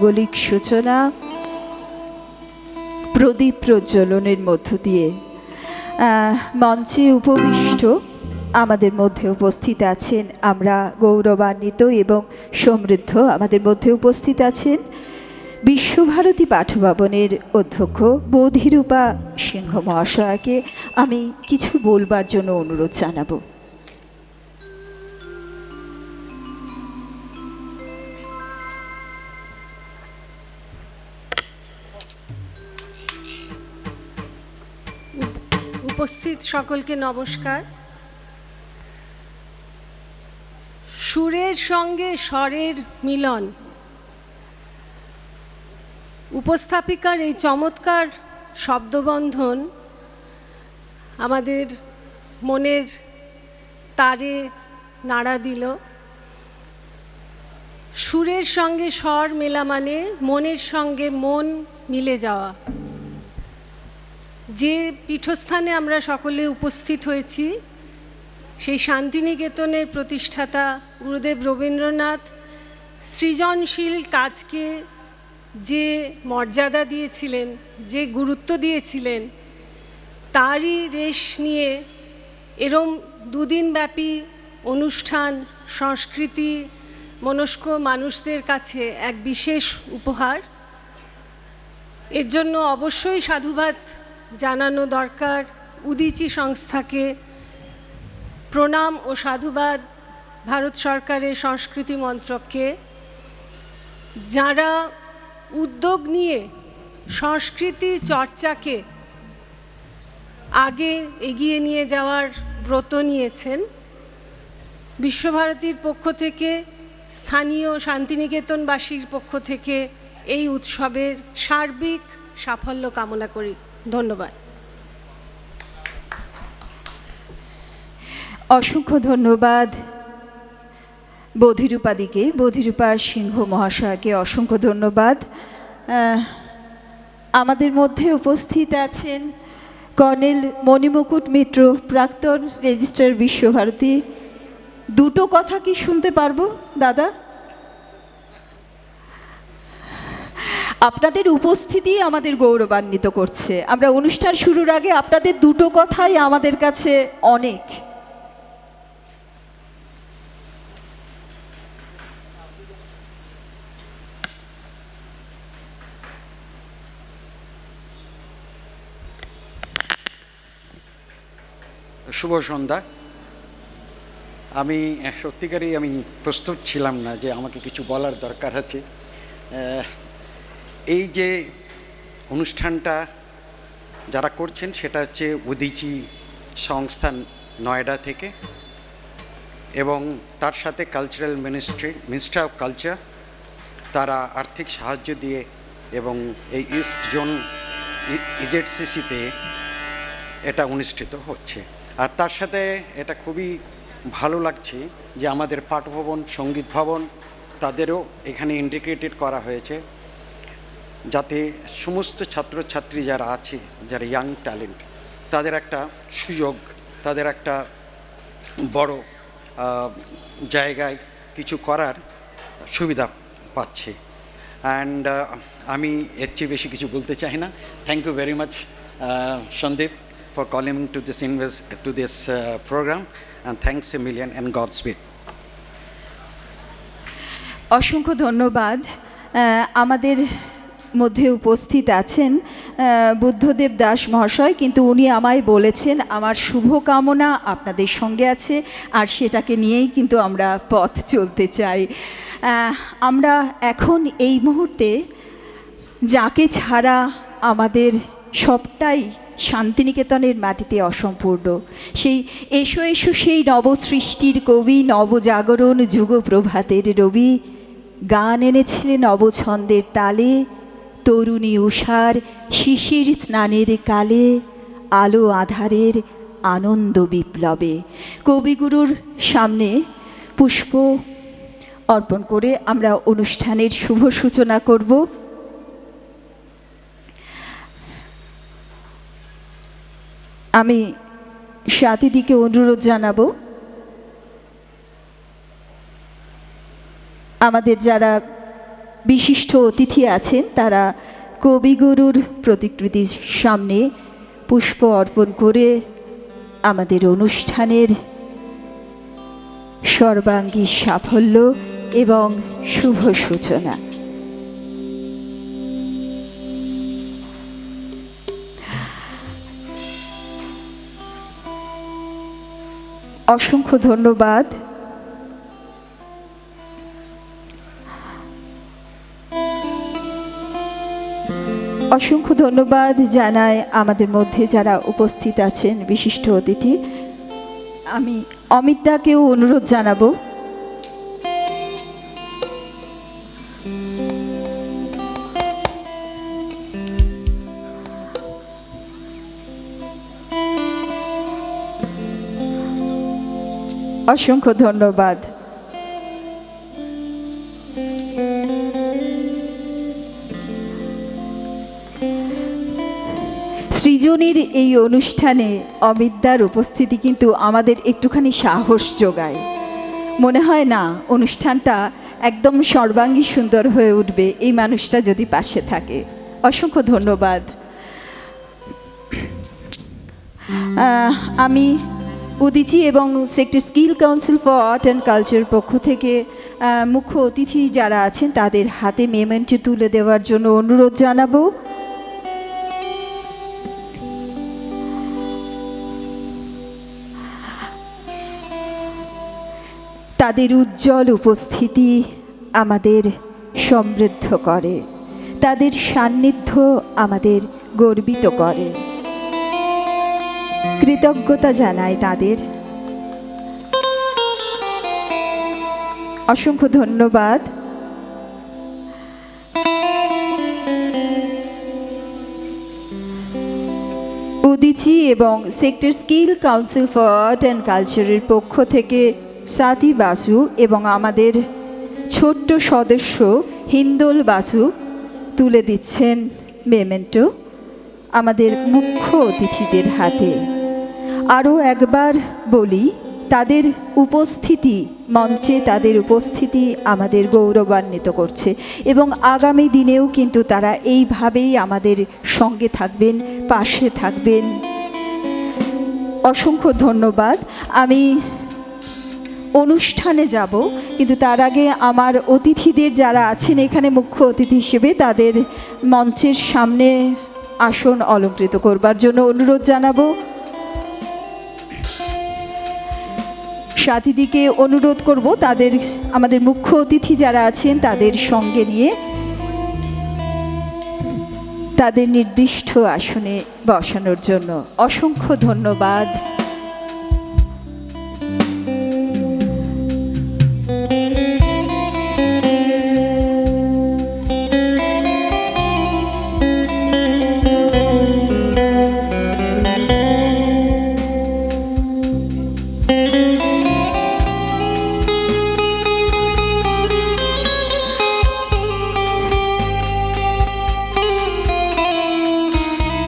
মাঙ্গলিক সূচনা প্রদীপ প্রজ্বলনের মধ্য দিয়ে মঞ্চে উপবিষ্ট আমাদের মধ্যে উপস্থিত আছেন। আমরা গৌরবান্বিত এবং সমৃদ্ধ। আমাদের মধ্যে উপস্থিত আছেন বিশ্বভারতী পাঠভবনের অধ্যক্ষ বোধিরূপা সিংহ মহাশয়কে আমি কিছু বলবার জন্য অনুরোধ জানাবো। উপস্থিত সকলকে নমস্কার। সুরের সঙ্গে স্বরের মিলন, উপস্থাপিকার এই চমৎকার শব্দবন্ধন আমাদের মনের তারে নাড়া দিল। সুরের সঙ্গে স্বর মেলা মানে মনের সঙ্গে মন মিলে যাওয়া। যে পীঠস্থানে আমরা সকলে উপস্থিত হয়েছি সেই শান্তিনিকেতনের প্রতিষ্ঠাতা গুরুদেব রবীন্দ্রনাথ সৃজনশীল কাজকে যে মর্যাদা দিয়েছিলেন, যে গুরুত্ব দিয়েছিলেন, তারই রেশ নিয়ে এরম দুদিনব্যাপী অনুষ্ঠান সংস্কৃতি মনস্ক মানুষদের কাছে এক বিশেষ উপহার। এর জন্য অবশ্যই সাধুবাদ জানানো দরকার উদীচী সংস্থাকে, প্রণাম ও সাধুবাদ ভারত সরকারের সংস্কৃতি মন্ত্রককে, যারা উদ্যোগ নিয়ে সংস্কৃতি চর্চাকে আগে এগিয়ে নিয়ে যাওয়ার ব্রত নিয়েছেন। বিশ্বভারতীর পক্ষ থেকে, স্থানীয় শান্তিনিকেতনবাসীর পক্ষ থেকে এই উৎসবের সার্বিক সাফল্য কামনা করি। ধন্যবাদ। অসংখ্য ধন্যবাদ বোধিরূপাদিকে, বোধিরূপা সিংহ মহাশয়কে অসংখ্য ধন্যবাদ। আমাদের মধ্যে উপস্থিত আছেন কর্নেল মণিমুকুট মিত্র, প্রাক্তন রেজিস্ট্রার বিশ্বভারতী। দুটো কথা কি শুনতে পারবো দাদা? আপনাদের উপস্থিতি আমাদের গৌরবান্বিত করছে। আমরা অনুষ্ঠান শুরুর আগে আপনাদের দুটো কথাই আমাদের কাছে অনেক। শুভ সন্ধ্যা। আমি সত্যিকারই প্রস্তুত ছিলাম না যে আমাকে কিছু বলার দরকার আছে। এই যে অনুষ্ঠানটা যারা করছেন সেটা হচ্ছে উদীচী সংস্থা নয়ডা থেকে, এবং তার সাথে কালচারাল মিনিস্ট্রি অফ কালচার তারা আর্থিক সাহায্য দিয়ে, এবং এই ইস্ট জোন ইজেডসিসিতে এটা অনুষ্ঠিত হচ্ছে। আর তার সাথে এটা খুবই ভালো লাগছে যে আমাদের পাঠভবন, সঙ্গীত ভবন তাদেরও এখানে ইন্টিগ্রেটেড করা হয়েছে, যাতে সমস্ত ছাত্রছাত্রী যারা আছে, যারা ইয়াং ট্যালেন্ট, তাদের একটা সুযোগ, তাদের একটা বড় জায়গায় কিছু করার সুবিধা পাচ্ছে। অ্যান্ড আমি এর চেয়ে বেশি কিছু বলতে চাই না। Thank you very much Sandeep for calling me to this program, and thanks a million and Godspeed. অসংখ্য ধন্যবাদ। আমাদের মধ্যে উপস্থিত আছেন বুদ্ধদেব দাস মহাশয়, কিন্তু উনি আমায় বলেছেন আমার শুভকামনা আপনাদের সঙ্গে আছে, আর সেটাকে নিয়েই কিন্তু আমরা পথ চলতে চাই। আমরা এখন এই মুহূর্তে যাকে ছাড়া আমাদের সবটাই শান্তিনিকেতনের মাটিতে অসম্পূর্ণ, সেই এসো এসো সেই নবসৃষ্টির কবি, নবজাগরণ যুগপ্রভাতের রবি, গান এনেছিলেন নবছন্দের তালে, তরুণী উষার শিশির স্নানের কালে, আলো আধারের আনন্দ বিপ্লবে। কবিগুরুর সামনে পুষ্প অর্পণ করে আমরা অনুষ্ঠানের শুভ সূচনা করব। আমি সাথীদিকে অনুরোধ জানাবো, আমাদের যারা বিশিষ্ট অতিথি আছেন তারা কবিগুরুর প্রতিকৃতির সামনে পুষ্প অর্পণ করে আমাদের অনুষ্ঠানের সর্বাঙ্গী সাফল্য এবং শুভ সূচনা। অসংখ্য ধন্যবাদ। অসংখ্য ধন্যবাদ জানাই আমাদের মধ্যে যারা উপস্থিত আছেন বিশিষ্ট অতিথি। আমি অমিতদাকেও অনুরোধ জানাবো অসংখ্য ধন্যবাদ। সৃজনীর এই অনুষ্ঠানে অমিতদার উপস্থিতি কিন্তু আমাদের একটুখানি সাহস যোগায়। মনে হয় না অনুষ্ঠানটা একদম সর্বাঙ্গী সুন্দর হয়ে উঠবে এই মানুষটা যদি পাশে থাকে। অসংখ্য ধন্যবাদ। আমি উদীচী এবং sector skill council for art and culture পক্ষ থেকে মুখ্য অতিথি যারা আছেন তাদের হাতে মেমেন্টো তুলে দেওয়ার জন্য অনুরোধ জানাবো। তাদের উজ্জ্বল উপস্থিতি আমাদের সমৃদ্ধ করে, তাদের সান্নিধ্য আমাদের গর্বিত করে। কৃতজ্ঞতা জানাই তাদের। অসংখ্য ধন্যবাদ। উদীচী এবং sector skill council for art and কালচারের পক্ষ থেকে সাথী বাসু এবং আমাদের ছোট্ট সদস্য হিন্দোল বাসু তুলে দিচ্ছেন মেমেন্টো আমাদের মুখ্য অতিথিদের হাতে। আরও একবার বলি, তাদের উপস্থিতি মঞ্চে, তাদের উপস্থিতি আমাদের গৌরবান্বিত করছে এবং আগামী দিনেও কিন্তু তারা এইভাবেই আমাদের সঙ্গে থাকবেন, পাশে থাকবেন। অসংখ্য ধন্যবাদ। আমি অনুষ্ঠানে যাব, কিন্তু তার আগে আমার অতিথিদের যারা আছেন এখানে মুখ্য অতিথি হিসেবে তাদের মঞ্চের সামনে আসন অলঙ্কৃত করবার জন্য অনুরোধ জানাবো। সাথীদিকে অনুরোধ করব তাদের, আমাদের মুখ্য অতিথি যারা আছেন তাদের সঙ্গে নিয়ে তাদের নির্দিষ্ট আসনে বসানোর জন্য। অসংখ্য ধন্যবাদ।